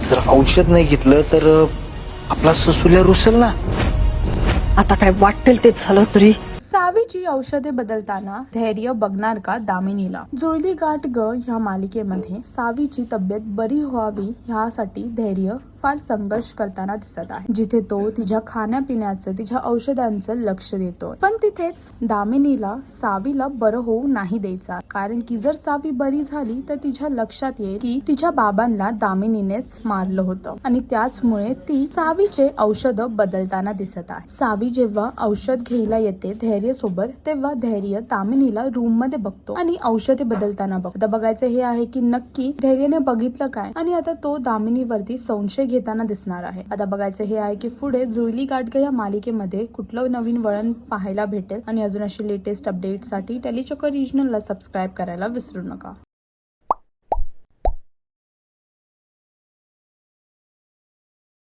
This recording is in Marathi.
जर औषध नाही घेतलं तर आपला ससुल्या रुसेल ना. आता काय वाटेल ते झालं तरी सावीची औषधे बदलताना धैर्य बघणार का दामिनीला? जुळली गाठ ग ह्या मालिकेमध्ये सावीची तब्येत बरी व्हावी ह्यासाठी धैर्य फार संघर्ष करताना दिसत आहे, जिथे तो तिच्या खाण्यापिण्याचं तिच्या औषधांचं लक्ष देतो. पण तिथेच दामिनीला सावीला बरं होऊ नाही द्यायचा, कारण की जर सावी बरी झाली तर तिच्या लक्षात येईल की तिच्या बाबांना दामिनीनेच मारलं होतं आणि त्याचमुळे ती सावीचे औषध बदलताना दिसत आहे. सावी जेव्हा औषध घ्यायला येते धैर्य सोबत, तेव्हा धैर्य दामिनीला रूम मध्ये बघतो आणि औषधे बदलताना बघतो. आता बघायचं हे आहे की नक्की धैर्यने बघितलं काय आणि आता तो दामिनीवरती संशय घेताना दिसणार आहे. आता बघायचं हे आहे की पुढे जुळली गाठ या मालिकेमध्ये कुठलं नवीन वळण पाहायला भेटेल आणि अजून अशी लेटेस्ट अपडेट साठी टेलीचक्कर रिजनलला सबस्क्राईब करायला विसरू नका.